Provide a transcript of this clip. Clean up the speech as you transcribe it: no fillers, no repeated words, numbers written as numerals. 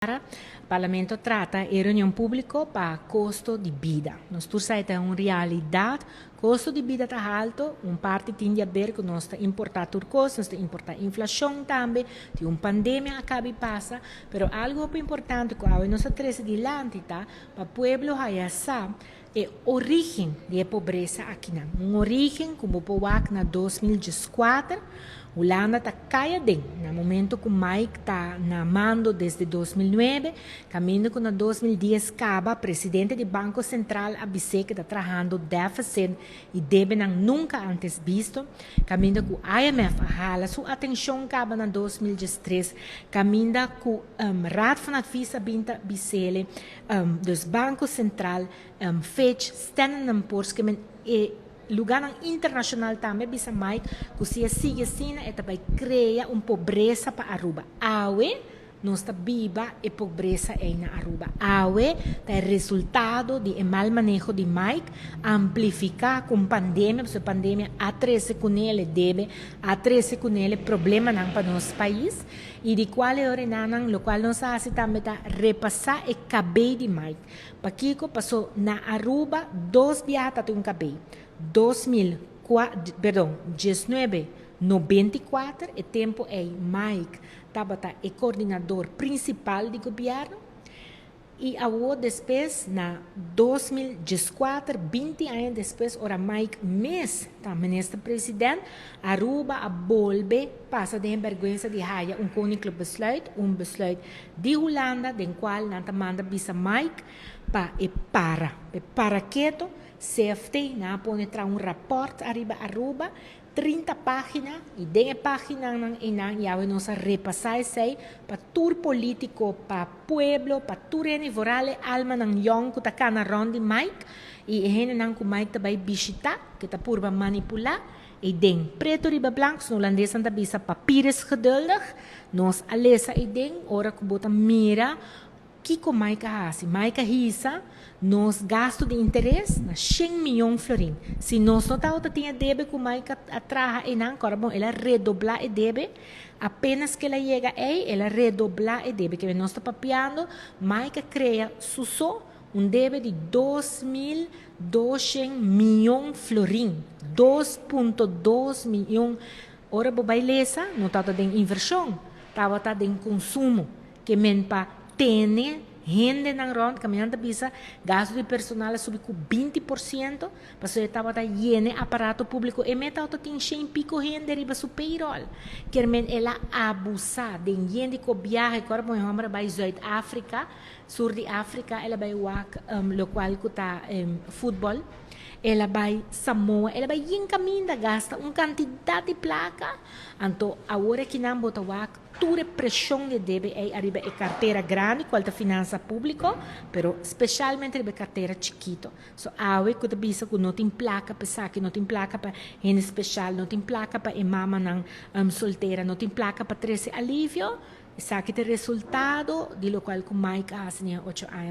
O Parlamento trata a reunião pública para custo de vida. Nós sabemos que é uma realidade, custo de vida está alto, parte tem a ver com nós importar turcos, nós importar inflação também, de uma pandemia acaba e passa, mas algo importante que nós trazemos adiante, tá? Para o povo saber é a origem da pobreza aqui. Uma origem, como o na 2014, Holanda está caindo, no momento que o Mike está na mando desde 2009, caminho que no 2010 acaba, presidente do Banco Central avisou que está trabalhando déficit e deve nunca antes visto, caminho que o IMF hala sua atenção acaba no 2013, caminho que o Raad van Advies binta bisele dos Banco Central Fitch, Standard & Poor's que lugar internacional também bisa mais que se sigue assim é também cria pobreza para Aruba. Awe nós está viva e pobreza aí na Aruba. Awe é resultado de mal manejo de Mike amplificar com pandemia, porque a pandemia atrese com ele deve atrese com ele problema não para nosso país e de qual é o qual nós fazemos também tá repassar e cabelo de Mike. Para Kiko passou na Aruba 2 viagens até cabelo. 1994, o tempo é Mike estava o coordenador principal do governo e agora depois na 2014, 20 anos depois, ora Mike mesmo está ministro presidente, Aruba a volve passa de vergonha de haja koninklijk besluit, besluit de Holanda, den qual nanta manda bisa Mike para quieto safety na pone tra rapport arriba Aruba 30 páginas e dentro página nang inang yawe nós repassar sei para tour político para pueblo para tour vorale alma nang yong que tá kana rondi Mike e hene nang ku Mike também visita que tá purba manipular e den preto riba blancos no holandês anda bisa papiers geduldig nós alesa e den ora que bota mira Kiko Mike hasi, Mike hisa, nós gasto de interesse na 100 milhões de florins. Se nós não tinha débito com Mike atrás e não, agora bom, ela redoblar o débito, apenas que ela chega aí, ela redoblar o débito. Que nós está papiando, Mike cria susso débito de 2.200 milhões de florins. 2.2 milhões. Ora, bobaileza, não está de inversão, está de consumo, que men para tem gente na rond, caminhando bisa, gasto de personal sobre 20%, para você estava lleno aparato público, e meta auto tem 100 pico gente riba su payroll, que men ela abusa de gente que viaja, agora bom, vamos para Zuid-África, Sul de África, ela vai wak local que tá futebol, ela vai Samoa, ela vai em caminho gasta quantidade de placa, então agora que não bota wak toda pressão de deve é arriba a carteira grande, qual é finança pública, pero especialmente arriba carteira chiquito. So awe que bisa que não tem placa para saque, não tem placa para gente especial, não tem placa para mama não solteira, não tem placa para trazer alívio, saque o resultado de lo qual com Mike há 8 anos.